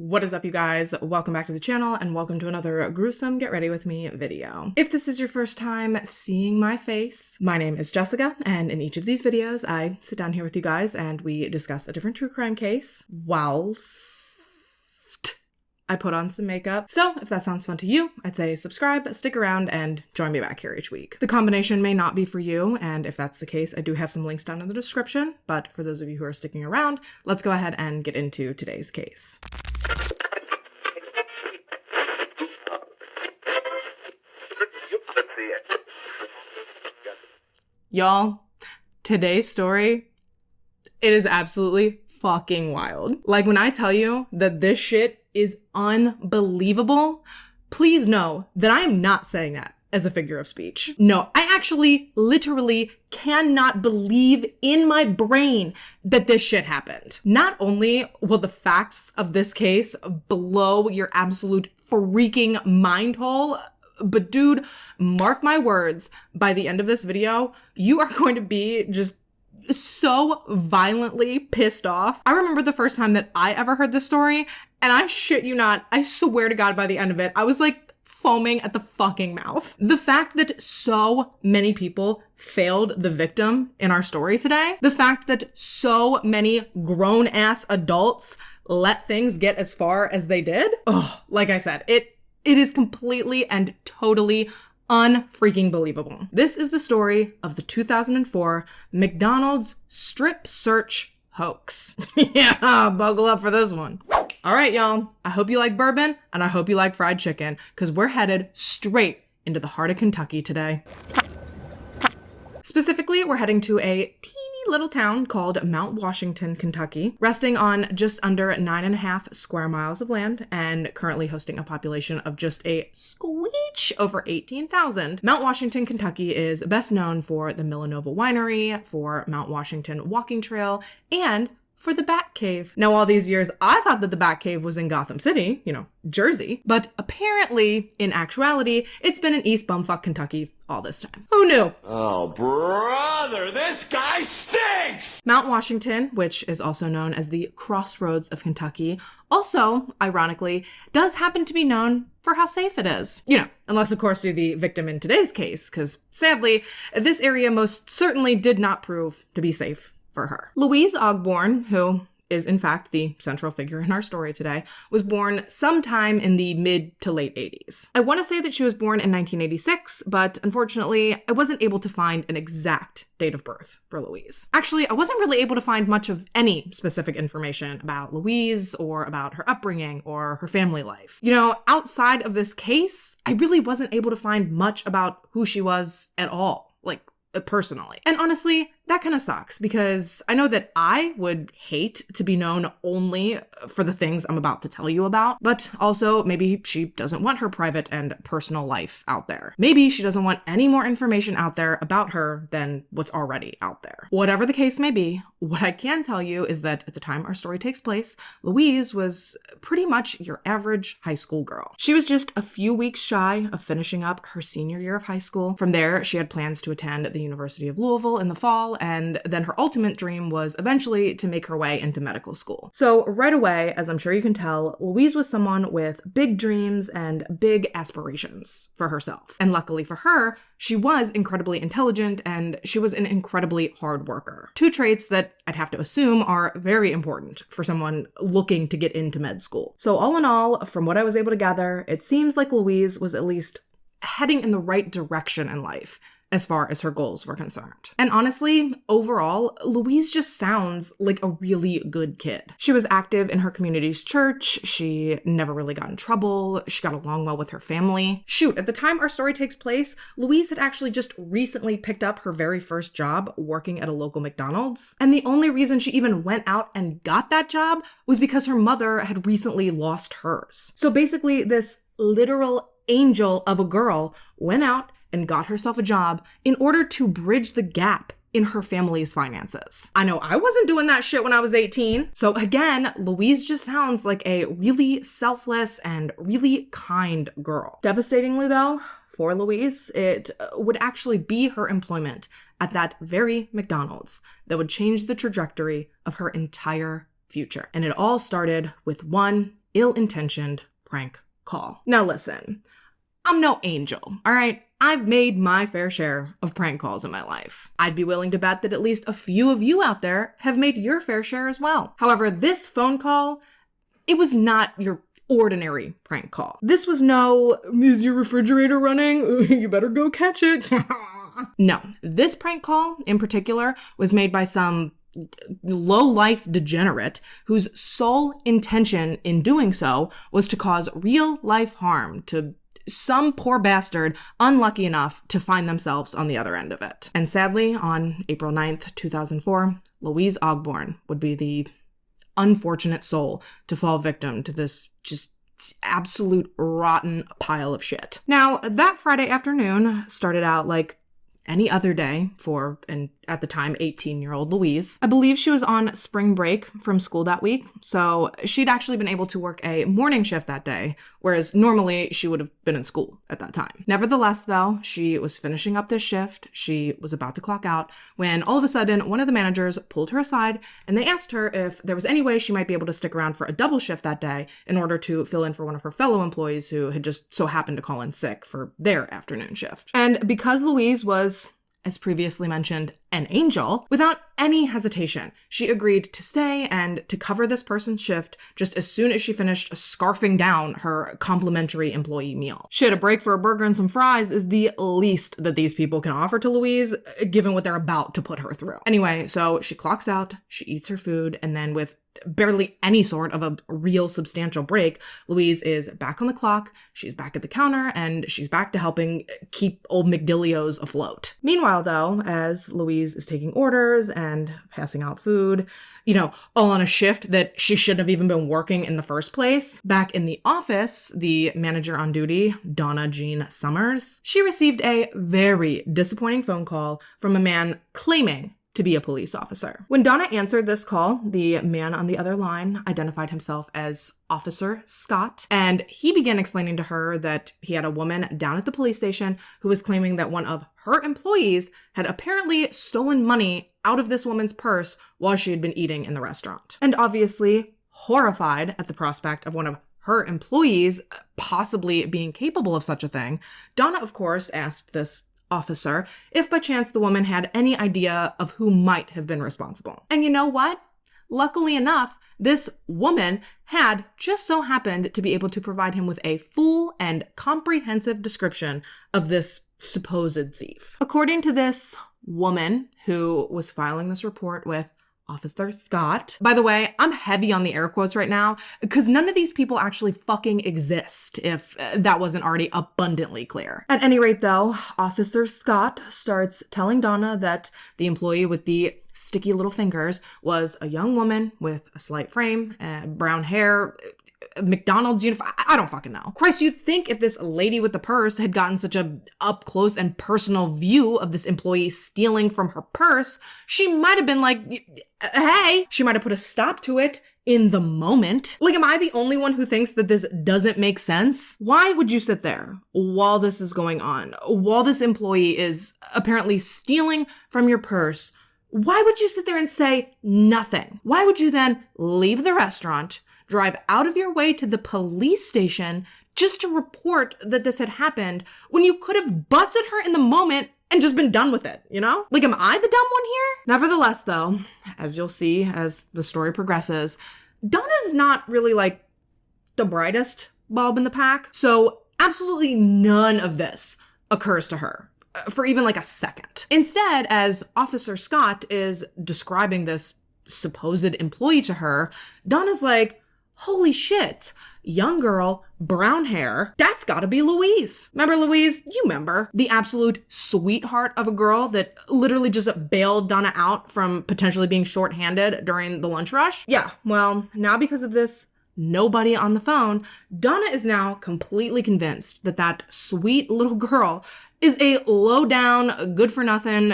What is up, you guys? Welcome back to the channel and welcome to another gruesome Get Ready With Me video. If this is your first time seeing my face, my name is Jessica, and in each of these videos I sit down here with you guys and we discuss a different true crime case whilst I put on some makeup. So if that sounds fun to you, I'd say subscribe, stick around, and join me back here each week. The combination may not be for you, and if that's the case, I do have some links down in the description, but for those of you who are sticking around, let's go ahead and get into today's case. Y'all, today's story, it is absolutely fucking wild. Like, when I tell you that this shit is unbelievable, please know that I am not saying that as a figure of speech. No, I actually literally cannot believe in my brain that this shit happened. Not only will the facts of this case blow your absolute freaking mind hole, but dude, mark my words, by the end of this video, you are going to be just so violently pissed off. I remember the first time that I ever heard this story, and I shit you not, I swear to God, by the end of it, I was like foaming at the fucking mouth. The fact that so many people failed the victim in our story today, the fact that so many grown-ass adults let things get as far as they did, like I said, it is completely and totally unfreaking believable. This is the story of the 2004 McDonald's strip search hoax. Yeah, buckle up for this one. All right, y'all. I hope you like bourbon and I hope you like fried chicken, because we're headed straight into the heart of Kentucky today. Specifically, we're heading to a teeny little town called Mount Washington, Kentucky, resting on just under 9.5 square miles of land and currently hosting a population of just a squeech over 18,000. Mount Washington, Kentucky is best known for the Millanova Winery, for Mount Washington Walking Trail, and for the Bat Cave. Now, all these years, I thought that the Bat Cave was in Gotham City, Jersey, but apparently, in actuality, it's been in East Bumfuck, Kentucky all this time. Who knew? Oh, brother, this guy stinks! Mount Washington, which is also known as the Crossroads of Kentucky, also, ironically, does happen to be known for how safe it is. Unless, of course, you're the victim in today's case, because sadly, this area most certainly did not prove to be safe for her. Louise Ogborn, who is in fact the central figure in our story today, was born sometime in the mid to late 80s. I want to say that she was born in 1986, but unfortunately, I wasn't able to find an exact date of birth for Louise. Actually, I wasn't really able to find much of any specific information about Louise or about her upbringing or her family life. Outside of this case, I really wasn't able to find much about who she was at all, personally. And honestly, that kind of sucks, because I know that I would hate to be known only for the things I'm about to tell you about, but also maybe she doesn't want her private and personal life out there. Maybe she doesn't want any more information out there about her than what's already out there. Whatever the case may be, what I can tell you is that at the time our story takes place, Louise was pretty much your average high school girl. She was just a few weeks shy of finishing up her senior year of high school. From there, she had plans to attend the University of Louisville in the fall, and then her ultimate dream was eventually to make her way into medical school. So right away, as I'm sure you can tell, Louise was someone with big dreams and big aspirations for herself. And luckily for her, she was incredibly intelligent and she was an incredibly hard worker. Two traits that I'd have to assume are very important for someone looking to get into med school. So all in all, from what I was able to gather, it seems like Louise was at least heading in the right direction in life as far as her goals were concerned. And honestly, overall, Louise just sounds like a really good kid. She was active in her community's church, she never really got in trouble, she got along well with her family. Shoot, at the time our story takes place, Louise had actually just recently picked up her very first job working at a local McDonald's. And the only reason she even went out and got that job was because her mother had recently lost hers. So basically, this literal angel of a girl went out and got herself a job in order to bridge the gap in her family's finances. I know I wasn't doing that shit when I was 18. So again, Louise just sounds like a really selfless and really kind girl. Devastatingly though, for Louise, it would actually be her employment at that very McDonald's that would change the trajectory of her entire future. And it all started with one ill-intentioned prank call. Now listen, I'm no angel, all right? I've made my fair share of prank calls in my life. I'd be willing to bet that at least a few of you out there have made your fair share as well. However, this phone call, it was not your ordinary prank call. This was no, is your refrigerator running? You better go catch it. No, this prank call in particular was made by some low-life degenerate whose sole intention in doing so was to cause real-life harm to some poor bastard unlucky enough to find themselves on the other end of it. And sadly, on April 9th, 2004, Louise Ogborn would be the unfortunate soul to fall victim to this just absolute rotten pile of shit. Now, that Friday afternoon started out like any other day for, and at the time, 18-year-old Louise. I believe she was on spring break from school that week, so she'd actually been able to work a morning shift that day, whereas normally she would have been in school at that time. Nevertheless, though, she was finishing up this shift. She was about to clock out when all of a sudden one of the managers pulled her aside and they asked her if there was any way she might be able to stick around for a double shift that day in order to fill in for one of her fellow employees who had just so happened to call in sick for their afternoon shift. And because Louise was, as previously mentioned, an angel, without any hesitation, she agreed to stay and to cover this person's shift just as soon as she finished scarfing down her complimentary employee meal. Shit, a break for a burger and some fries is the least that these people can offer to Louise, given what they're about to put her through. Anyway, so she clocks out, she eats her food, and then with barely any sort of a real substantial break, Louise is back on the clock, she's back at the counter, and she's back to helping keep old McDillio's afloat. Meanwhile, though, as Louise is taking orders and passing out food, all on a shift that she shouldn't have even been working in the first place, back in the office, the manager on duty, Donna Jean Summers, she received a very disappointing phone call from a man claiming to be a police officer. When Donna answered this call, the man on the other line identified himself as Officer Scott, and he began explaining to her that he had a woman down at the police station who was claiming that one of her employees had apparently stolen money out of this woman's purse while she had been eating in the restaurant. And obviously, horrified at the prospect of one of her employees possibly being capable of such a thing, Donna, of course, asked this officer if by chance the woman had any idea of who might have been responsible. And you know what? Luckily enough, this woman had just so happened to be able to provide him with a full and comprehensive description of this supposed thief. According to this woman who was filing this report with Officer Scott. By the way, I'm heavy on the air quotes right now because none of these people actually fucking exist, if that wasn't already abundantly clear. At any rate, though, Officer Scott starts telling Donna that the employee with the sticky little fingers was a young woman with a slight frame, brown hair, McDonald's uniform. I don't fucking know. Christ, you'd think if this lady with the purse had gotten such a up close and personal view of this employee stealing from her purse, she might have been like, hey, she might have put a stop to it in the moment. Like, am I the only one who thinks that this doesn't make sense? Why would you sit there while this is going on, while this employee is apparently stealing from your purse? Why would you sit there and say nothing? Why would you then leave the restaurant, drive out of your way to the police station just to report that this had happened when you could have busted her in the moment and just been done with it, Like, am I the dumb one here? Nevertheless, though, as you'll see as the story progresses, Donna's not really like the brightest bulb in the pack. So absolutely none of this occurs to her for even like a second. Instead, as Officer Scott is describing this supposed employee to her, Donna's like, holy shit, young girl, brown hair, that's gotta be Louise. Remember Louise? You remember. The absolute sweetheart of a girl that literally just bailed Donna out from potentially being shorthanded during the lunch rush? Yeah, well, now because of this nobody on the phone, Donna is now completely convinced that that sweet little girl is a low-down, good-for-nothing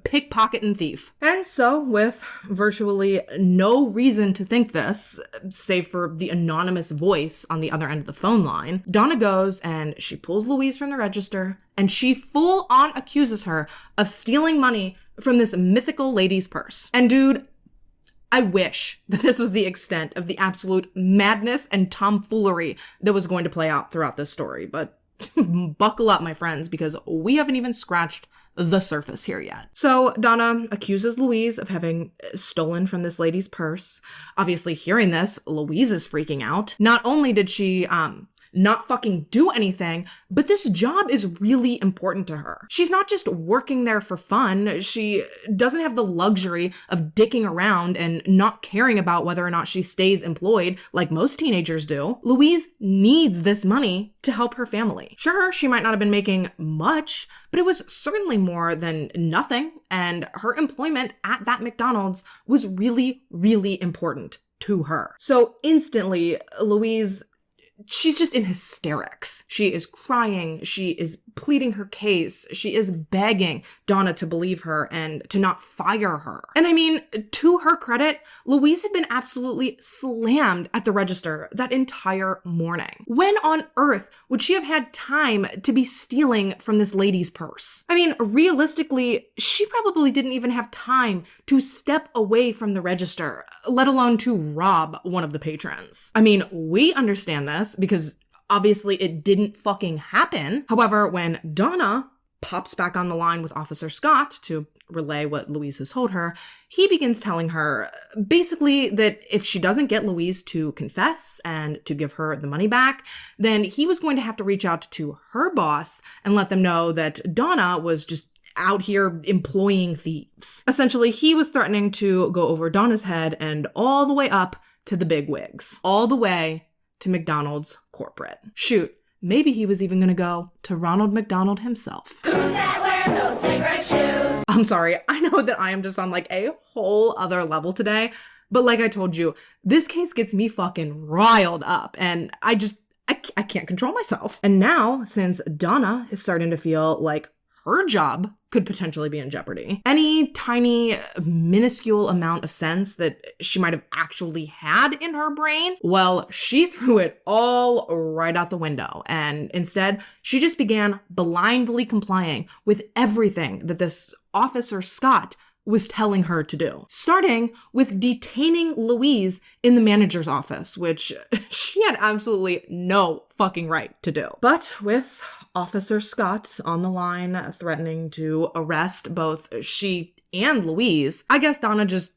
pickpocket and thief. And so, with virtually no reason to think this, save for the anonymous voice on the other end of the phone line, Donna goes and she pulls Louise from the register, and she full-on accuses her of stealing money from this mythical lady's purse. And dude, I wish that this was the extent of the absolute madness and tomfoolery that was going to play out throughout this story, but buckle up, my friends, because we haven't even scratched the surface here yet. So Donna accuses Louise of having stolen from this lady's purse. Obviously, hearing this, Louise is freaking out. Not only did she not fucking do anything, but this job is really important to her. She's not just working there for fun. She doesn't have the luxury of dicking around and not caring about whether or not she stays employed like most teenagers do. Louise needs this money to help her family. Sure, she might not have been making much, but it was certainly more than nothing, and her employment at that McDonald's was really, really important to her. So instantly, Louise, she's just in hysterics. She is crying. She is pleading her case. She is begging Donna to believe her and to not fire her. And I mean, to her credit, Louise had been absolutely slammed at the register that entire morning. When on earth would she have had time to be stealing from this lady's purse? I mean, realistically, she probably didn't even have time to step away from the register, let alone to rob one of the patrons. I mean, we understand this because obviously it didn't fucking happen. However, when Donna pops back on the line with Officer Scott to relay what Louise has told her, he begins telling her basically that if she doesn't get Louise to confess and to give her the money back, then he was going to have to reach out to her boss and let them know that Donna was just out here employing thieves. Essentially, he was threatening to go over Donna's head and all the way up to the big wigs, all the way to McDonald's corporate. Shoot, maybe he was even gonna go to Ronald McDonald himself. Who's that wearing those big red shoes? I'm sorry, I know that I am just on like a whole other level today, but like I told you, this case gets me fucking riled up, and I can't control myself. And now, since Donna is starting to feel like her job could potentially be in jeopardy, any tiny, minuscule amount of sense that she might have actually had in her brain, well, she threw it all right out the window. And instead, she just began blindly complying with everything that this Officer Scott was telling her to do, starting with detaining Louise in the manager's office, which she had absolutely no fucking right to do. But with Officer Scott on the line threatening to arrest both she and Louise, I guess Donna just,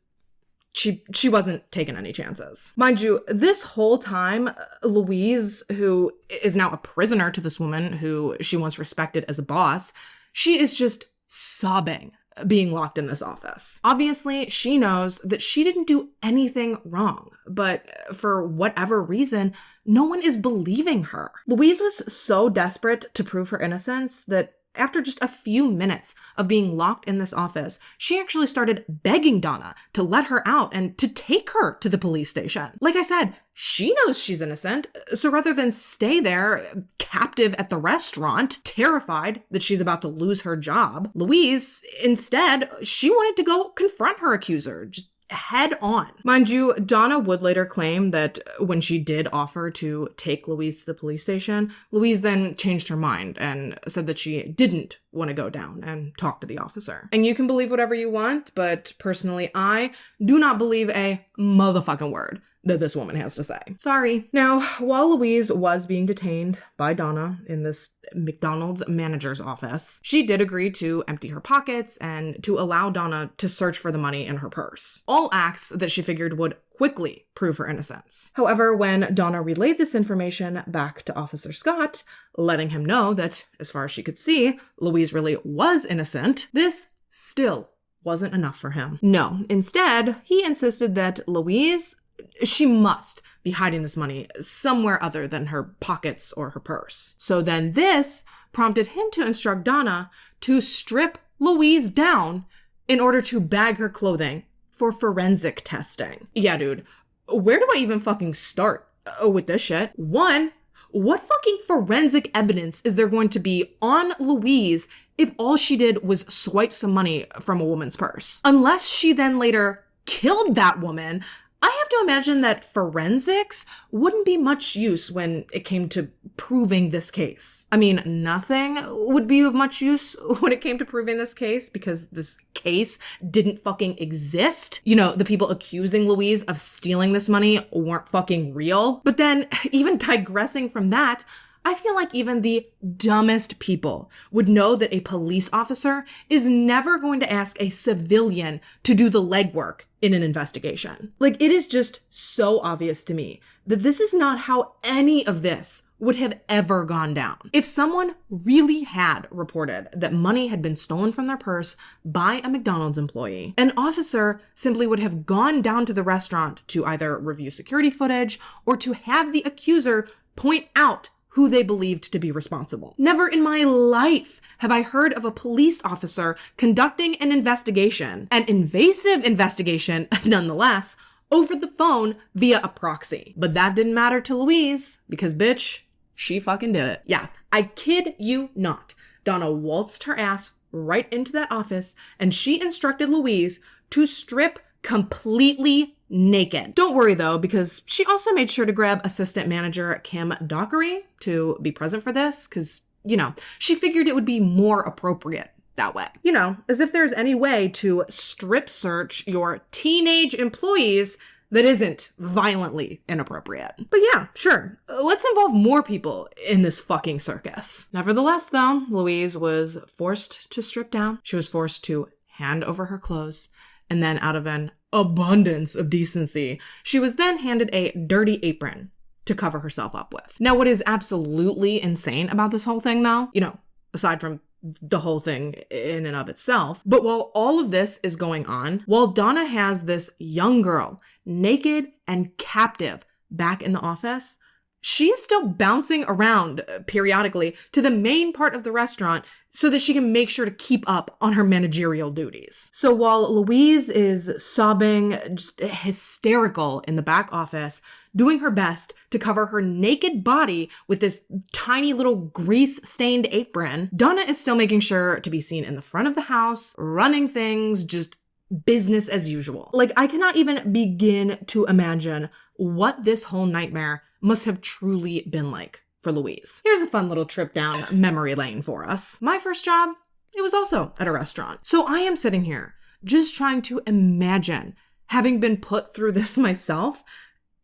she wasn't taking any chances. Mind you, this whole time, Louise, who is now a prisoner to this woman who she once respected as a boss, she is just sobbing being locked in this office. Obviously, she knows that she didn't do anything wrong, but for whatever reason, no one is believing her. Louise was so desperate to prove her innocence that after just a few minutes of being locked in this office, she actually started begging Donna to let her out and to take her to the police station. Like I said, she knows she's innocent, so rather than stay there captive at the restaurant, terrified that she's about to lose her job, Louise, instead, she wanted to go confront her accuser, just head on. Mind you, Donna would later claim that when she did offer to take Louise to the police station, Louise then changed her mind and said that she didn't want to go down and talk to the officer. And you can believe whatever you want, but personally, I do not believe a motherfucking word that this woman has to say. Sorry. Now, while Louise was being detained by Donna in this McDonald's manager's office, she did agree to empty her pockets and to allow Donna to search for the money in her purse. All acts that she figured would quickly prove her innocence. However, when Donna relayed this information back to Officer Scott, letting him know that, as far as she could see, Louise really was innocent, this still wasn't enough for him. No, instead, he insisted that Louise, she must be hiding this money somewhere other than her pockets or her purse. So then this prompted him to instruct Donna to strip Louise down in order to bag her clothing for forensic testing. Yeah, dude, where do I even fucking start with this shit? One, what fucking forensic evidence is there going to be on Louise if all she did was swipe some money from a woman's purse? Unless she then later killed that woman, I have to imagine that forensics wouldn't be much use when it came to proving this case. I mean, nothing would be of much use when it came to proving this case because this case didn't fucking exist. You know, the people accusing Louise of stealing this money weren't fucking real. But then, even digressing from that, I feel like even the dumbest people would know that a police officer is never going to ask a civilian to do the legwork in an investigation. Like, it is just so obvious to me that this is not how any of this would have ever gone down. If someone really had reported that money had been stolen from their purse by a McDonald's employee, an officer simply would have gone down to the restaurant to either review security footage or to have the accuser point out who they believed to be responsible. Never in my life have I heard of a police officer conducting an investigation, an invasive investigation nonetheless, over the phone via a proxy. But that didn't matter to Louise because, bitch, she fucking did it. Yeah, I kid you not. Donna waltzed her ass right into that office and she instructed Louise to strip completely naked. Don't worry though, because she also made sure to grab assistant manager Kim Dockery to be present for this, because, you know, she figured it would be more appropriate that way. You know, as if there's any way to strip search your teenage employees that isn't violently inappropriate. But yeah, sure, let's involve more people in this fucking circus. Nevertheless though, Louise was forced to strip down. She was forced to hand over her clothes, and then out of an abundance of decency, she was then handed a dirty apron to cover herself up with. Now, what is absolutely insane about this whole thing though, you know, aside from the whole thing in and of itself, but while all of this is going on, while Donna has this young girl naked and captive back in the office, she is still bouncing around periodically to the main part of the restaurant so that she can make sure to keep up on her managerial duties. So while Louise is sobbing, just hysterical in the back office, doing her best to cover her naked body with this tiny little grease-stained apron, Donna is still making sure to be seen in the front of the house, running things, just business as usual. Like, I cannot even begin to imagine what this whole nightmare must have truly been like for Louise. Here's a fun little trip down memory lane for us. My first job, it was also at a restaurant. So I am sitting here just trying to imagine having been put through this myself,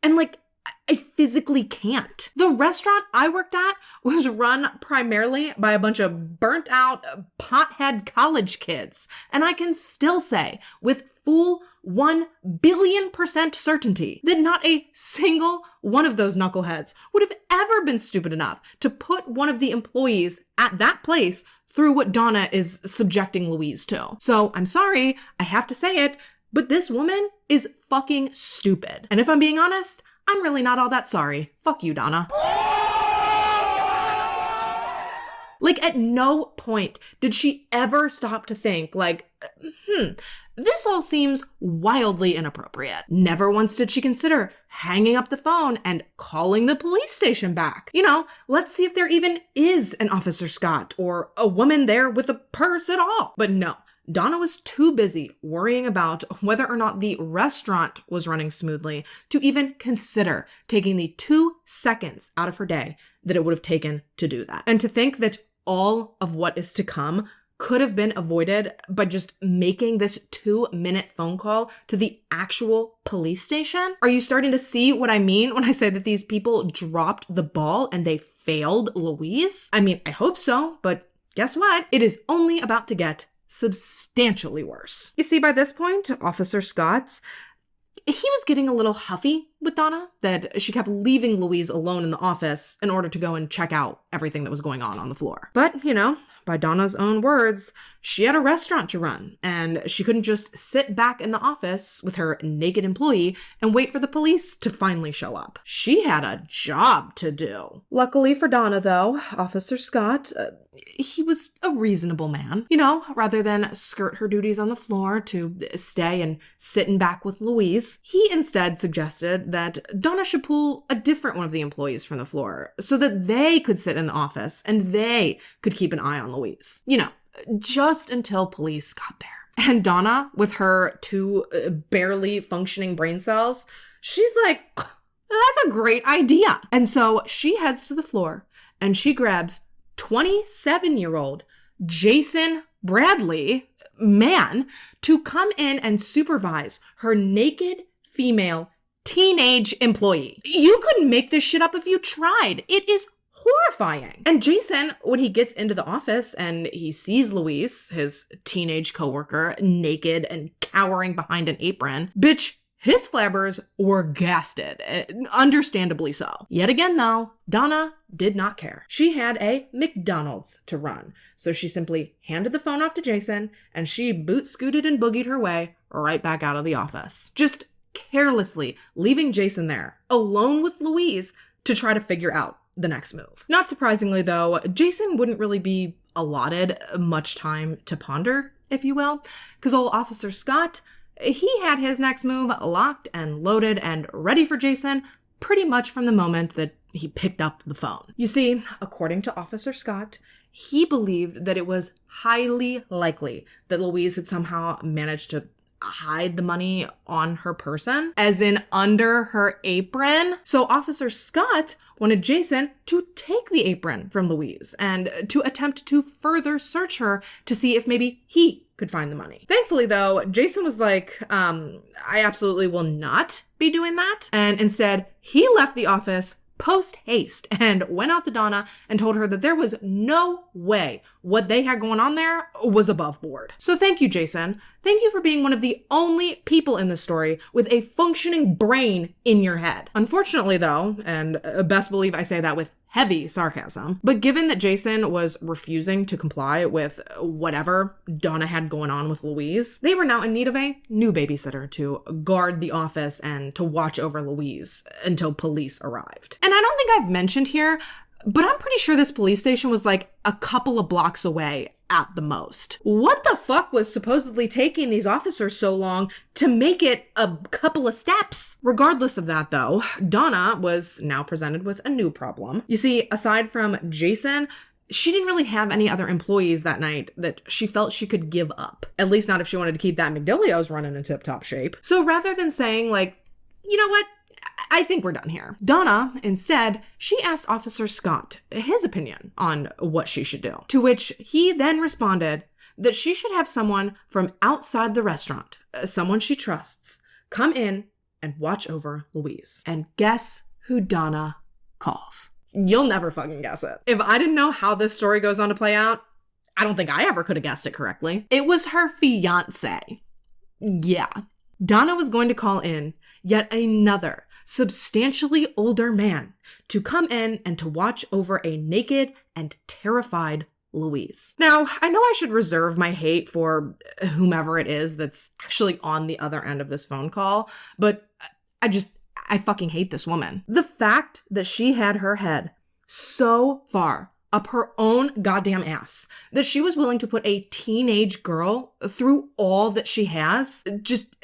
and like, I physically can't. The restaurant I worked at was run primarily by a bunch of burnt out pothead college kids. And I can still say with full 1 billion% certainty that not a single one of those knuckleheads would have ever been stupid enough to put one of the employees at that place through what Donna is subjecting Louise to. So I'm sorry, I have to say it, but this woman is fucking stupid. And if I'm being honest, I'm really not all that sorry. Fuck you, Donna. Like, at no point did she ever stop to think, like, this all seems wildly inappropriate. Never once did she consider hanging up the phone and calling the police station back. You know, let's see if there even is an Officer Scott or a woman there with a purse at all. But no. Donna was too busy worrying about whether or not the restaurant was running smoothly to even consider taking the 2 seconds out of her day that it would have taken to do that. And to think that all of what is to come could have been avoided by just making this 2-minute phone call to the actual police station? Are you starting to see what I mean when I say that these people dropped the ball and they failed Louise? I mean, I hope so, but guess what? It is only about to get substantially worse. You see, by this point, Officer Scott, he was getting a little huffy with Donna that she kept leaving Louise alone in the office in order to go and check out everything that was going on the floor. But, you know, by Donna's own words, she had a restaurant to run, and she couldn't just sit back in the office with her naked employee and wait for the police to finally show up. She had a job to do. Luckily for Donna, though, Officer Scott, he was a reasonable man. You know, rather than skirt her duties on the floor to stay and sit in back with Louise, he instead suggested that Donna should pull a different one of the employees from the floor so that they could sit in the office and they could keep an eye on Louise. You know, just until police got there. And Donna, with her two barely functioning brain cells, she's like, that's a great idea. And so she heads to the floor and she grabs 27-year-old Jason Bradley, man, to come in and supervise her naked female teenage employee. You couldn't make this shit up if you tried. It is horrifying. And Jason, when he gets into the office and he sees Louise, his teenage coworker, naked and cowering behind an apron, bitch, his flabbers were gasted, understandably so. Yet again, though, Donna did not care. She had a McDonald's to run, so she simply handed the phone off to Jason, and she boot-scooted and boogied her way right back out of the office. Just carelessly leaving Jason there, alone with Louise, to try to figure out the next move. Not surprisingly, though, Jason wouldn't really be allotted much time to ponder, if you will, because old Officer Scott, he had his next move locked and loaded and ready for Jason pretty much from the moment that he picked up the phone. You see, according to Officer Scott, he believed that it was highly likely that Louise had somehow managed to hide the money on her person, as in under her apron. So Officer Scott wanted Jason to take the apron from Louise and to attempt to further search her to see if maybe he could find the money. Thankfully, though, Jason was like, I absolutely will not be doing that. And instead, he left the office post-haste and went out to Donna and told her that there was no way what they had going on there was above board. So thank you, Jason. Thank you for being one of the only people in this story with a functioning brain in your head. Unfortunately, though, and best believe I say that with heavy sarcasm, but given that Jason was refusing to comply with whatever Donna had going on with Louise, they were now in need of a new babysitter to guard the office and to watch over Louise until police arrived. And I don't think I've mentioned here, but I'm pretty sure this police station was like a couple of blocks away at the most. What the fuck was supposedly taking these officers so long to make it a couple of steps? Regardless of that, though, Donna was now presented with a new problem. You see, aside from Jason, she didn't really have any other employees that night that she felt she could give up. At least not if she wanted to keep that McDelios running in tip-top shape. So rather than saying, like, you know what? I think we're done here, Donna, instead, she asked Officer Scott his opinion on what she should do, to which he then responded that she should have someone from outside the restaurant, someone she trusts, come in and watch over Louise. And guess who Donna calls? You'll never fucking guess it. If I didn't know how this story goes on to play out, I don't think I ever could have guessed it correctly. It was her fiance. Yeah. Donna was going to call in yet another substantially older man to come in and to watch over a naked and terrified Louise. Now, I know I should reserve my hate for whomever it is that's actually on the other end of this phone call, but I fucking hate this woman. The fact that she had her head so far up her own goddamn ass that she was willing to put a teenage girl through all that she has, just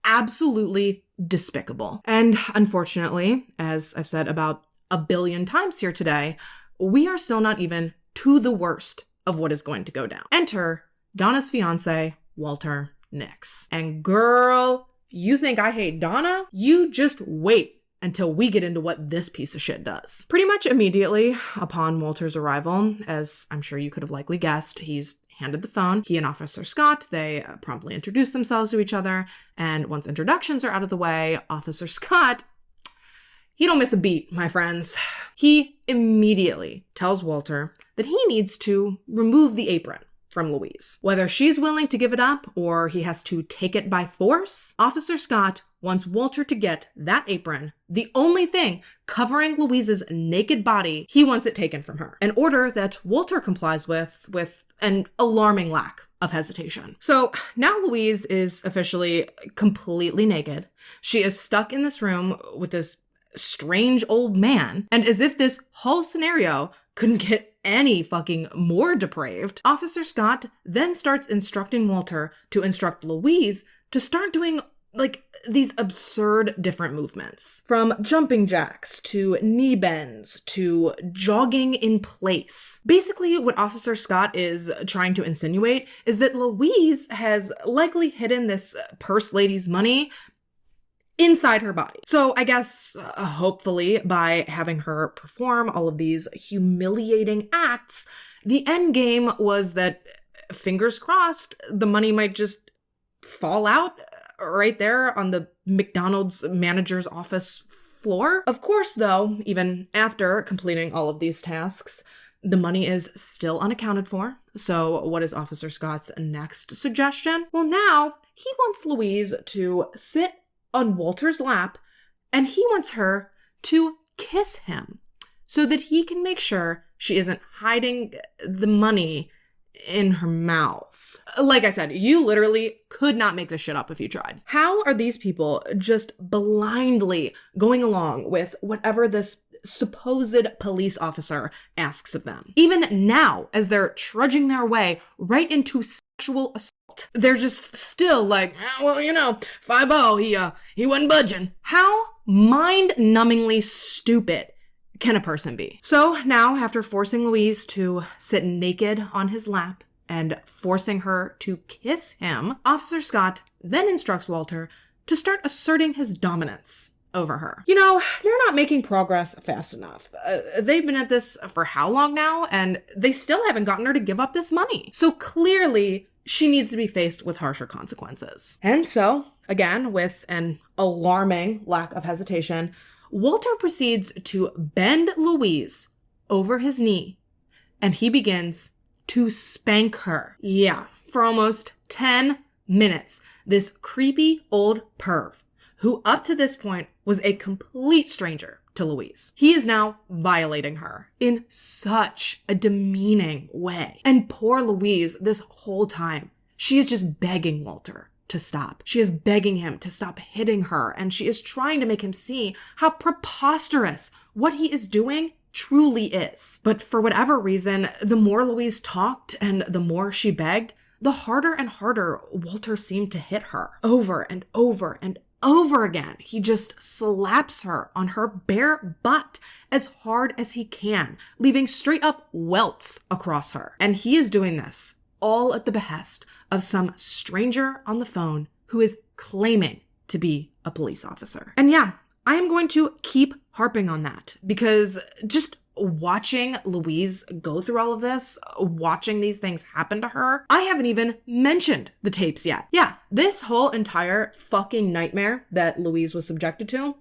absolutely despicable. And unfortunately, as I've said about a billion times here today, we are still not even to the worst of what is going to go down. Enter Donna's fiance, Walter Nix. And girl, you think I hate Donna? You just wait until we get into what this piece of shit does. Pretty much immediately upon Walter's arrival, as I'm sure you could have likely guessed, he's handed the phone. He and Officer Scott, they promptly introduce themselves to each other. And once introductions are out of the way, Officer Scott, he don't miss a beat, my friends. He immediately tells Walter that he needs to remove the apron from Louise. Whether she's willing to give it up or he has to take it by force, Officer Scott wants Walter to get that apron, the only thing covering Louise's naked body, he wants it taken from her. An order that Walter complies with an alarming lack of hesitation. So now Louise is officially completely naked. She is stuck in this room with this strange old man, and as if this whole scenario couldn't get any fucking more depraved, Officer Scott then starts instructing Walter to instruct Louise to start doing like these absurd different movements, from jumping jacks to knee bends to jogging in place. Basically, what Officer Scott is trying to insinuate is that Louise has likely hidden this purse lady's money inside her body. So I guess, hopefully, by having her perform all of these humiliating acts, the end game was that, fingers crossed, the money might just fall out right there on the McDonald's manager's office floor. Of course, though, even after completing all of these tasks, the money is still unaccounted for. So what is Officer Scott's next suggestion? Well, now he wants Louise to sit on Walter's lap, and he wants her to kiss him so that he can make sure she isn't hiding the money in her mouth. Like I said, you literally could not make this shit up if you tried. How are these people just blindly going along with whatever this supposed police officer asks of them? Even now, as they're trudging their way right into sexual assault, they're just still like, well, 5-0, he wasn't budging. How mind-numbingly stupid can a person be? So now, after forcing Louise to sit naked on his lap and forcing her to kiss him, Officer Scott then instructs Walter to start asserting his dominance over her. They're not making progress fast enough. They've been at this for how long now, and they still haven't gotten her to give up this money. So clearly, she needs to be faced with harsher consequences. And so, again, with an alarming lack of hesitation, Walter proceeds to bend Louise over his knee, and he begins to spank her. Yeah, for almost 10 minutes, this creepy old perv, who up to this point was a complete stranger to Louise, he is now violating her in such a demeaning way. And poor Louise, this whole time, she is just begging Walter to stop. She is begging him to stop hitting her, and she is trying to make him see how preposterous what he is doing truly is. But for whatever reason, the more Louise talked and the more she begged, the harder and harder Walter seemed to hit her. Over and over and over again, he just slaps her on her bare butt as hard as he can, leaving straight up welts across her. And he is doing this all at the behest of some stranger on the phone who is claiming to be a police officer. And yeah, I am going to keep harping on that, because just watching Louise go through all of this, watching these things happen to her, I haven't even mentioned the tapes yet. Yeah, this whole entire fucking nightmare that Louise was subjected to,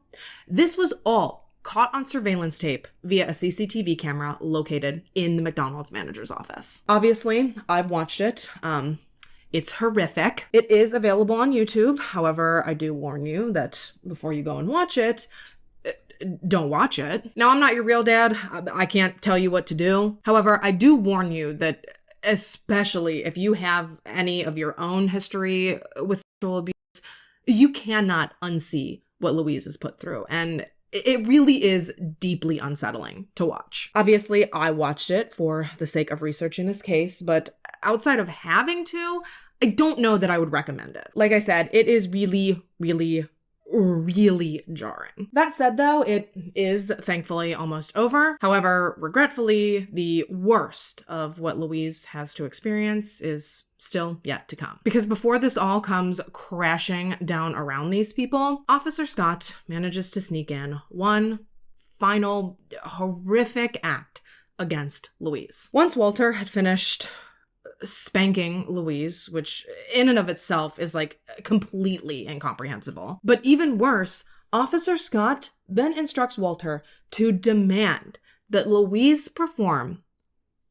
this was all caught on surveillance tape via a CCTV camera located in the McDonald's manager's office. Obviously, I've watched it. It's horrific. It is available on YouTube. However, I do warn you that before you go and watch it, don't watch it. Now, I'm not your real dad. I can't tell you what to do. However, I do warn you that, especially if you have any of your own history with sexual abuse, you cannot unsee what Louise has put through. And it really is deeply unsettling to watch. Obviously, I watched it for the sake of researching this case, but outside of having to, I don't know that I would recommend it. Like I said, it is really, really, really jarring. That said, though, it is thankfully almost over. However, regretfully, the worst of what Louise has to experience is still yet to come. Because before this all comes crashing down around these people, Officer Scott manages to sneak in one final horrific act against Louise. Once Walter had finished spanking Louise, which in and of itself is like completely incomprehensible, but even worse, Officer Scott then instructs Walter to demand that Louise perform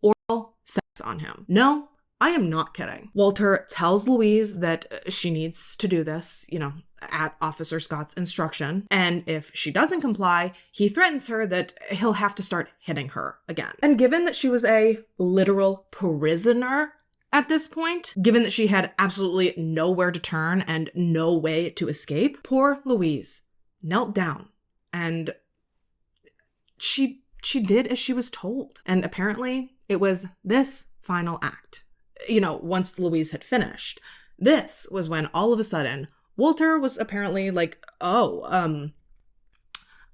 oral sex on him. No, I am not kidding. Walter tells Louise that she needs to do this, at Officer Scott's instruction. And if she doesn't comply, he threatens her that he'll have to start hitting her again. And given that she was a literal prisoner at this point, given that she had absolutely nowhere to turn and no way to escape, poor Louise knelt down and she did as she was told. And apparently it was this final act. Once Louise had finished, this was when all of a sudden Walter was apparently like, oh,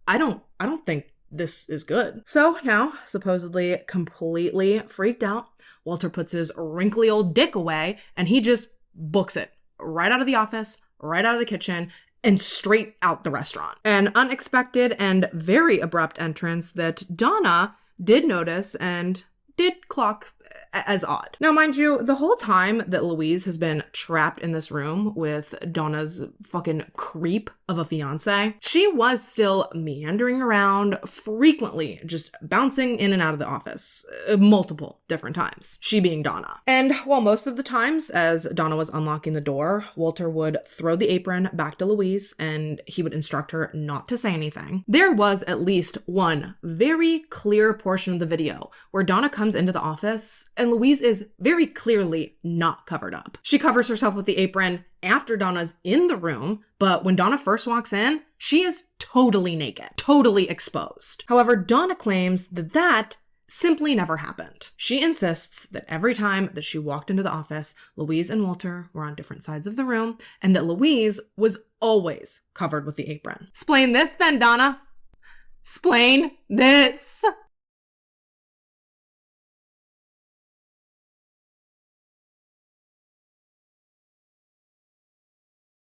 I don't think this is good. So now, supposedly completely freaked out, Walter puts his wrinkly old dick away and he just books it right out of the office, right out of the kitchen, and straight out the restaurant. An unexpected and very abrupt entrance that Donna did notice and did clock as odd. Now, mind you, the whole time that Louise has been trapped in this room with Donna's fucking creep of a fiance, she was still meandering around, frequently just bouncing in and out of the office multiple different times, she being Donna. And while most of the times as Donna was unlocking the door, Walter would throw the apron back to Louise and he would instruct her not to say anything, there was at least one very clear portion of the video where Donna comes into the office and Louise is very clearly not covered up. She covers herself with the apron after Donna's in the room, but when Donna first walks in, she is totally naked, totally exposed. However, Donna claims that that simply never happened. She insists that every time that she walked into the office, Louise and Walter were on different sides of the room, and that Louise was always covered with the apron. Explain this then, Donna. Explain this.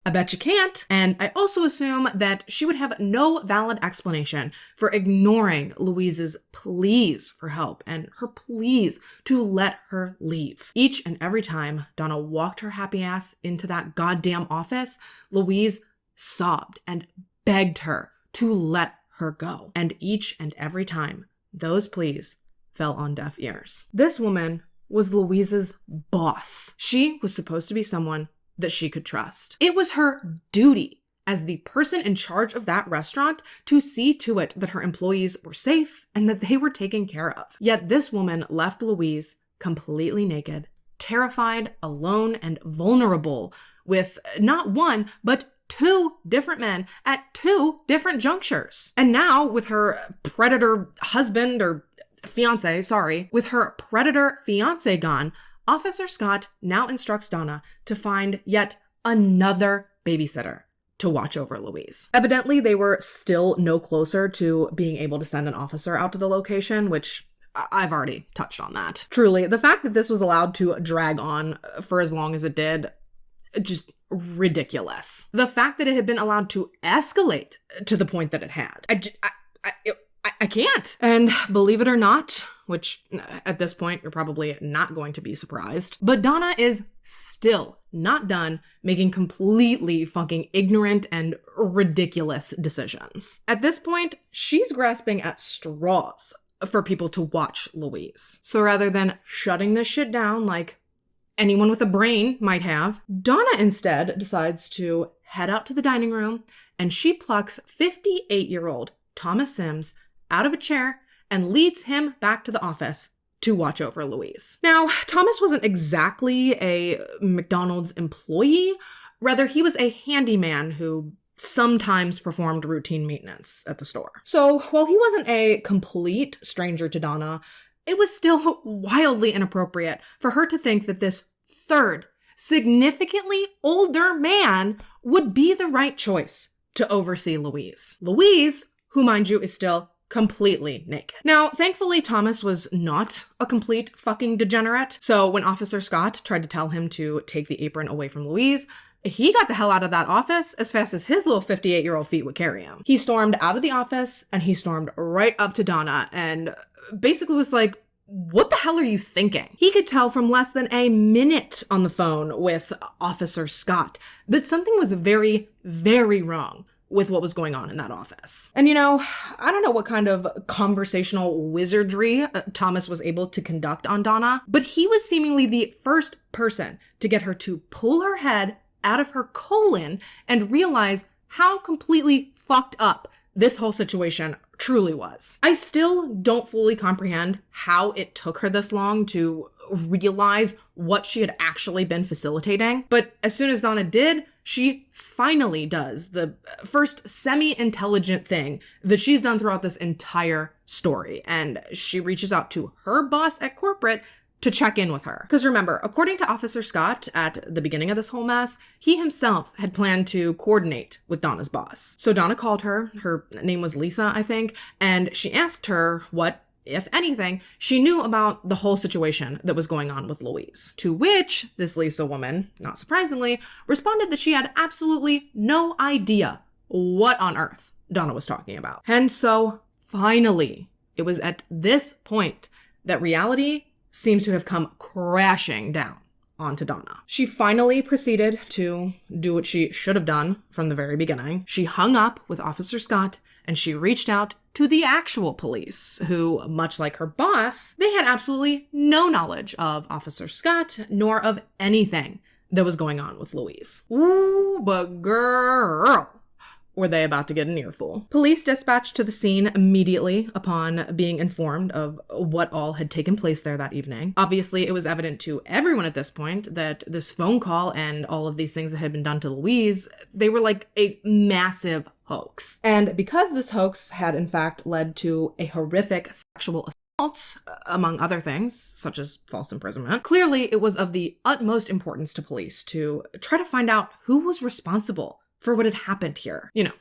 I bet you can't. And I also assume that she would have no valid explanation for ignoring Louise's pleas for help and her pleas to let her leave. Each and every time Donna walked her happy ass into that goddamn office, Louise sobbed and begged her to let her go. And each and every time, those pleas fell on deaf ears. This woman was Louise's boss. She was supposed to be someone that she could trust. It was her duty as the person in charge of that restaurant to see to it that her employees were safe and that they were taken care of. Yet this woman left Louise completely naked, terrified, alone, and vulnerable with not one, but two different men at two different junctures. And now with her predator husband or fiance, with her predator fiance gone, Officer Scott now instructs Donna to find yet another babysitter to watch over Louise. Evidently, they were still no closer to being able to send an officer out to the location, which I've already touched on that. Truly, the fact that this was allowed to drag on for as long as it did, just ridiculous. The fact that it had been allowed to escalate to the point that it had. I can't. And believe it or not, which at this point, you're probably not going to be surprised, but Donna is still not done making completely fucking ignorant and ridiculous decisions. At this point, she's grasping at straws for people to watch Louise. So rather than shutting this shit down like anyone with a brain might have, Donna instead decides to head out to the dining room and she plucks 58-year-old Thomas Sims out of a chair and leads him back to the office to watch over Louise. Now, Thomas wasn't exactly a McDonald's employee. Rather, he was a handyman who sometimes performed routine maintenance at the store. So while he wasn't a complete stranger to Donna, it was still wildly inappropriate for her to think that this third, significantly older man would be the right choice to oversee Louise. Louise, who mind you is still completely naked. Now, thankfully, Thomas was not a complete fucking degenerate. So when Officer Scott tried to tell him to take the apron away from Louise, he got the hell out of that office as fast as his little 58-year-old feet would carry him. He stormed out of the office and he stormed right up to Donna and basically was like, what the hell are you thinking? He could tell from less than a minute on the phone with Officer Scott that something was very, very wrong with what was going on in that office. And you know, I don't know what kind of conversational wizardry Thomas was able to conduct on Donna, but he was seemingly the first person to get her to pull her head out of her colon and realize how completely fucked up this whole situation truly was. I still don't fully comprehend how it took her this long to realize what she had actually been facilitating, but as soon as Donna did, she finally does the first semi-intelligent thing that she's done throughout this entire story, and she reaches out to her boss at corporate to check in with her. Because remember, according to Officer Scott, at the beginning of this whole mess, he himself had planned to coordinate with Donna's boss. So Donna called her name was Lisa, I think, and she asked her what, if anything, she knew about the whole situation that was going on with Louise. To which this Lisa woman, not surprisingly, responded that she had absolutely no idea what on earth Donna was talking about. And so, finally, it was at this point that reality seems to have come crashing down onto Donna. She finally proceeded to do what she should have done from the very beginning. She hung up with Officer Scott and she reached out to the actual police, who, much like her boss, they had absolutely no knowledge of Officer Scott nor of anything that was going on with Louise. Ooh, but girl, were they about to get an earful. Police dispatched to the scene immediately upon being informed of what all had taken place there that evening. Obviously, it was evident to everyone at this point that this phone call and all of these things that had been done to Louise, they were like a massive hoax. And because this hoax had in fact led to a horrific sexual assault, among other things, such as false imprisonment, clearly it was of the utmost importance to police to try to find out who was responsible for what had happened here. You know,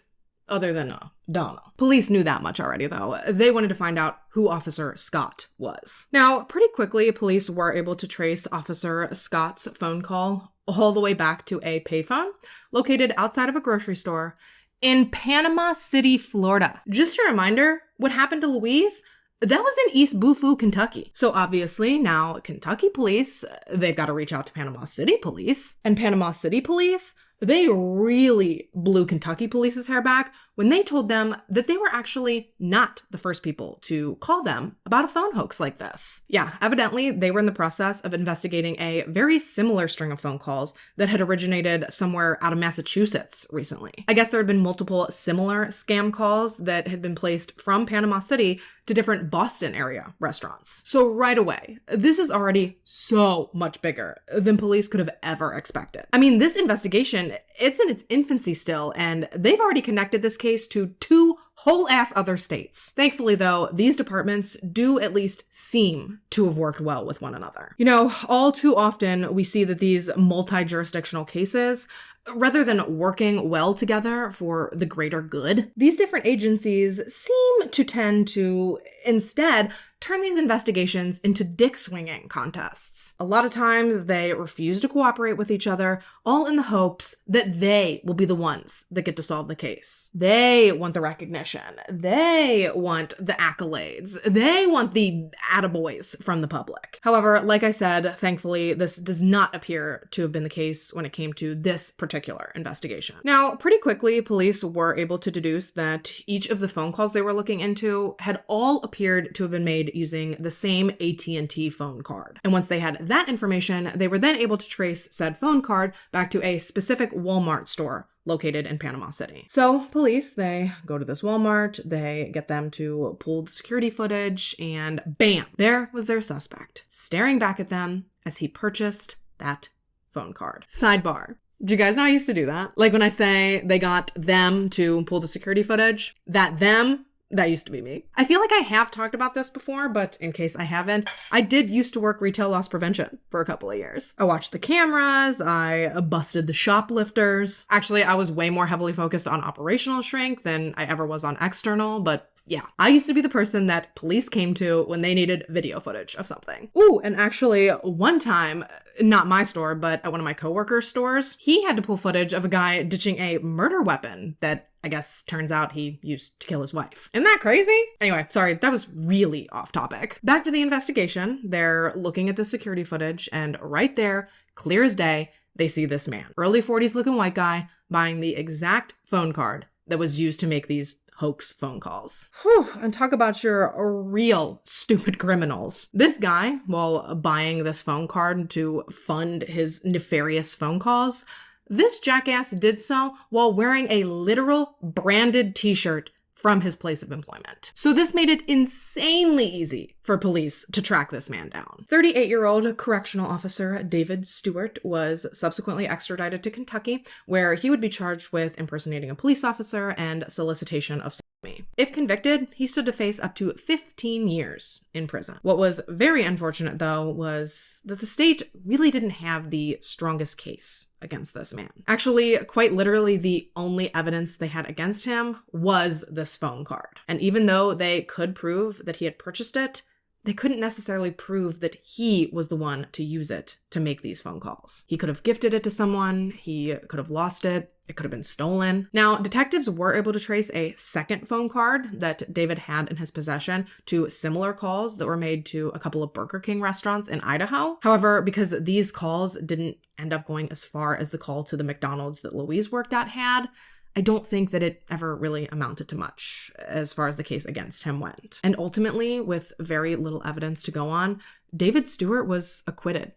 other than Donna. Police knew that much already, though. They wanted to find out who Officer Scott was. Now, pretty quickly, police were able to trace Officer Scott's phone call all the way back to a payphone located outside of a grocery store in Panama City, Florida. Just a reminder, what happened to Louise? That was in East Bufu, Kentucky. So obviously now Kentucky police, they've got to reach out to Panama City police. And Panama City police, they really blew Kentucky police's hair back when they told them that they were actually not the first people to call them about a phone hoax like this. Yeah, evidently they were in the process of investigating a very similar string of phone calls that had originated somewhere out of Massachusetts recently. I guess there had been multiple similar scam calls that had been placed from Panama City to different Boston area restaurants. So right away, this is already so much bigger than police could have ever expected. I mean, this investigation, it's in its infancy still, and they've already connected this case to 2 whole ass other states. Thankfully, though, these departments do at least seem to have worked well with one another. You know, all too often we see that these multi-jurisdictional cases, rather than working well together for the greater good, these different agencies seem to tend to instead turn these investigations into dick-swinging contests. A lot of times they refuse to cooperate with each other, all in the hopes that they will be the ones that get to solve the case. They want the recognition. They want the accolades. They want the attaboys from the public. However, like I said, thankfully, this does not appear to have been the case when it came to this particular investigation. Now, pretty quickly, police were able to deduce that each of the phone calls they were looking into had all appeared to have been made using the same AT&T phone card. And once they had that information, they were then able to trace said phone card back to a specific Walmart store located in Panama City. So police, they go to this Walmart, they get them to pull the security footage, and bam, there was their suspect, staring back at them as he purchased that phone card. Sidebar. Do you guys know I used to do that? Like when I say they got them to pull the security footage, that used to be me. I feel like I have talked about this before, but in case I haven't, I did used to work retail loss prevention for a couple of years. I watched the cameras, I busted the shoplifters. Actually, I was way more heavily focused on operational shrink than I ever was on external, but yeah, I used to be the person that police came to when they needed video footage of something. Ooh, and actually one time, not my store, but at one of my coworkers' stores, he had to pull footage of a guy ditching a murder weapon that I guess turns out he used to kill his wife. Isn't that crazy? Anyway, sorry, that was really off topic. Back to the investigation. They're looking at the security footage, and right there, clear as day, they see this man. Early 40s looking white guy buying the exact phone card that was used to make these hoax phone calls. Whew, and talk about your real stupid criminals. This guy, while buying this phone card to fund his nefarious phone calls, this jackass did so while wearing a literal branded t-shirt from his place of employment. So this made it insanely easy for police to track this man down. 38-year-old correctional officer David Stewart was subsequently extradited to Kentucky, where he would be charged with impersonating a police officer and solicitation of me. If convicted, he stood to face up to 15 years in prison. What was very unfortunate, though, was that the state really didn't have the strongest case against this man. Actually, quite literally, the only evidence they had against him was this phone card. And even though they could prove that he had purchased it, they couldn't necessarily prove that he was the one to use it to make these phone calls. He could have gifted it to someone, he could have lost it, it could have been stolen. Now, detectives were able to trace a second phone card that David had in his possession to similar calls that were made to a couple of Burger King restaurants in Idaho. However, because these calls didn't end up going as far as the call to the McDonald's that Louise worked at had, I don't think that it ever really amounted to much as far as the case against him went. And ultimately, with very little evidence to go on, David Stewart was acquitted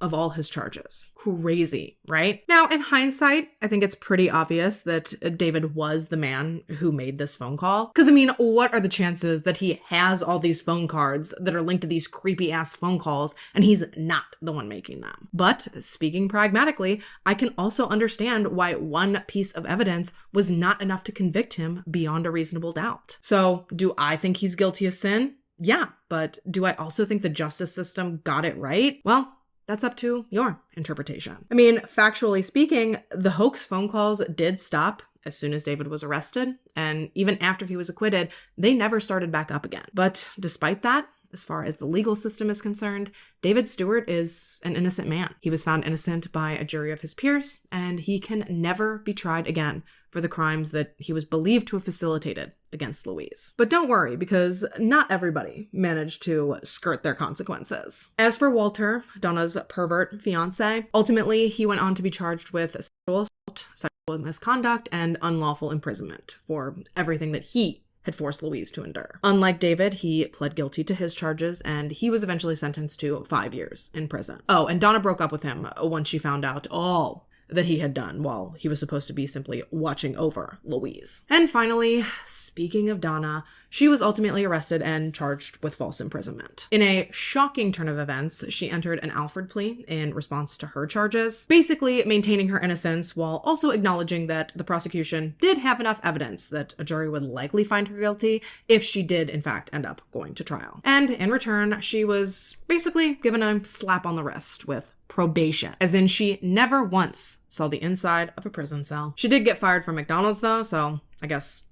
of all his charges. Crazy, right? Now, in hindsight, I think it's pretty obvious that David was the man who made this phone call. Because, I mean, what are the chances that he has all these phone cards that are linked to these creepy-ass phone calls and he's not the one making them? But speaking pragmatically, I can also understand why one piece of evidence was not enough to convict him beyond a reasonable doubt. So, do I think he's guilty of sin? Yeah, but do I also think the justice system got it right? Well, that's up to your interpretation. I mean, factually speaking, the hoax phone calls did stop as soon as David was arrested, and even after he was acquitted, they never started back up again. But despite that, as far as the legal system is concerned, David Stewart is an innocent man. He was found innocent by a jury of his peers, and he can never be tried again for the crimes that he was believed to have facilitated against Louise. But don't worry, because not everybody managed to skirt their consequences. As for Walter, Donna's pervert fiance, ultimately he went on to be charged with sexual assault, sexual misconduct, and unlawful imprisonment for everything that he had forced Louise to endure. Unlike David, he pled guilty to his charges, and he was eventually sentenced to 5 years in prison. Oh, and Donna broke up with him once she found out all that he had done while he was supposed to be simply watching over Louise. And finally, speaking of Donna, she was ultimately arrested and charged with false imprisonment. In a shocking turn of events, she entered an Alford plea in response to her charges, basically maintaining her innocence while also acknowledging that the prosecution did have enough evidence that a jury would likely find her guilty if she did in fact end up going to trial. And in return, she was basically given a slap on the wrist with probation, as in she never once saw the inside of a prison cell. She did get fired from McDonald's though, so I guess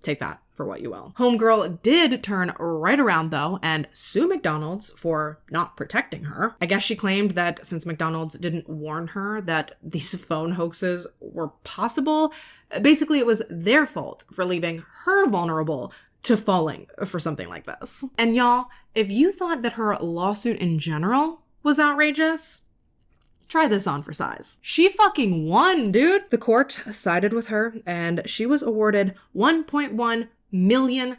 take that for what you will. Homegirl did turn right around though and sue McDonald's for not protecting her. I guess she claimed that since McDonald's didn't warn her that these phone hoaxes were possible, basically it was their fault for leaving her vulnerable to falling for something like this. And y'all, if you thought that her lawsuit in general was outrageous, try this on for size. She fucking won, dude. The court sided with her, and she was awarded $1.1 million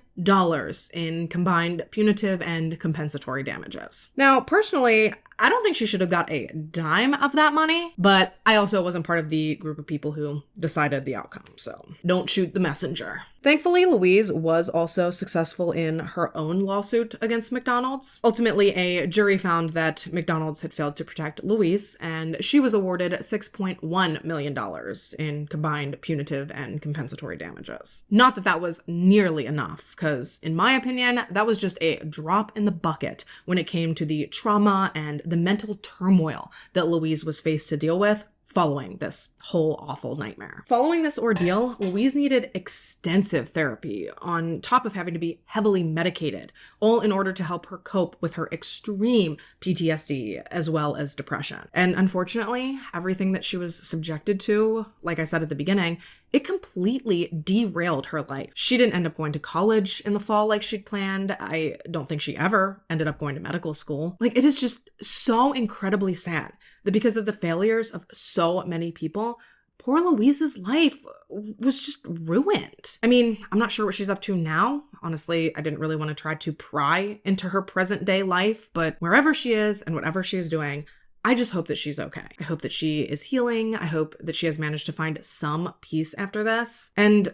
in combined punitive and compensatory damages. Now, personally, I don't think she should have got a dime of that money, but I also wasn't part of the group of people who decided the outcome, so don't shoot the messenger. Thankfully, Louise was also successful in her own lawsuit against McDonald's. Ultimately, a jury found that McDonald's had failed to protect Louise, and she was awarded $6.1 million in combined punitive and compensatory damages. Not that that was nearly enough, because in my opinion, that was just a drop in the bucket when it came to the trauma and the mental turmoil that Louise was faced to deal with following this whole awful nightmare. Following this ordeal, Louise needed extensive therapy on top of having to be heavily medicated, all in order to help her cope with her extreme PTSD as well as depression. And unfortunately, everything that she was subjected to, like I said at the beginning, it completely derailed her life. She didn't end up going to college in the fall like she'd planned. I don't think she ever ended up going to medical school. Like, it is just so incredibly sad that because of the failures of so many people, poor Louise's life was just ruined. I mean, I'm not sure what she's up to now. Honestly, I didn't really want to try to pry into her present day life, but wherever she is and whatever she is doing, I just hope that she's okay. I hope that she is healing. I hope that she has managed to find some peace after this. And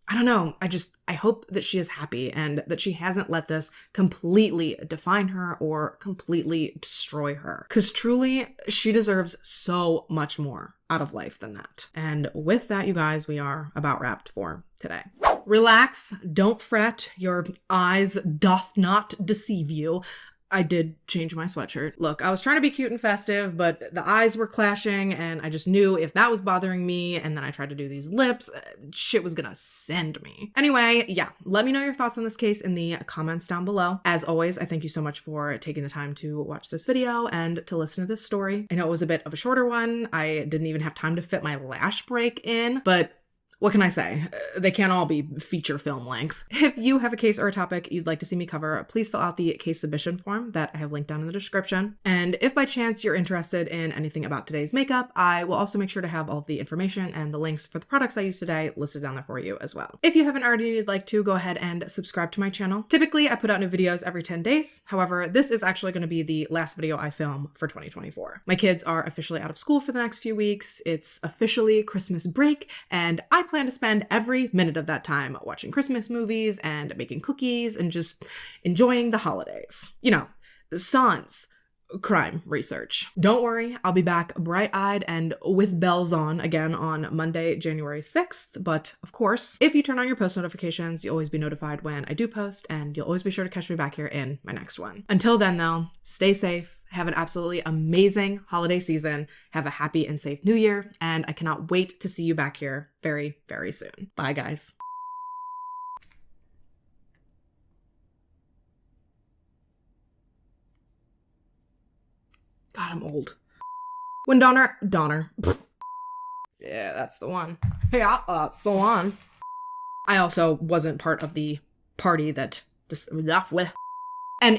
I don't know. I hope that she is happy and that she hasn't let this completely define her or completely destroy her. Because truly, she deserves so much more out of life than that. And with that, you guys, we are about wrapped for today. Relax, don't fret, your eyes doth not deceive you. I did change my sweatshirt. Look, I was trying to be cute and festive, but the eyes were clashing and I just knew if that was bothering me and then I tried to do these lips, shit was gonna send me. Anyway, yeah, let me know your thoughts on this case in the comments down below. As always, I thank you so much for taking the time to watch this video and to listen to this story. I know it was a bit of a shorter one. I didn't even have time to fit my lash break in, but what can I say? They can't all be feature film length. If you have a case or a topic you'd like to see me cover, please fill out the case submission form that I have linked down in the description. And if by chance you're interested in anything about today's makeup, I will also make sure to have all of the information and the links for the products I used today listed down there for you as well. If you haven't already and you'd like to, go ahead and subscribe to my channel. Typically, I put out new videos every 10 days. However, this is actually going to be the last video I film for 2024. My kids are officially out of school for the next few weeks. It's officially Christmas break, and I plan to spend every minute of that time watching Christmas movies and making cookies and just enjoying the holidays. You know, sans crime research. Don't worry, I'll be back bright-eyed and with bells on again on Monday, January 6th. But of course, if you turn on your post notifications, you'll always be notified when I do post, and you'll always be sure to catch me back here in my next one. Until then though, stay safe. Have an absolutely amazing holiday season. Have a happy and safe new year. And I cannot wait to see you back here very, very soon. Bye, guys. God, I'm old. When Donner. Yeah, that's the one. Yeah, that's the one. I also wasn't part of the party that this with and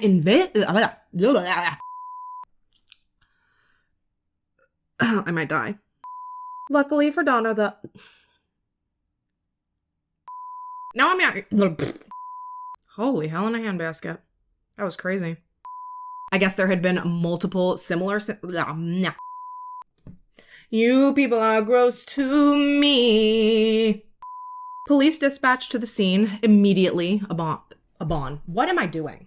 I might die. Luckily for Donna, now I'm out. Holy hell in a handbasket. That was crazy. I guess there had been multiple similar. You people are gross to me. Police dispatched to the scene immediately upon. What am I doing?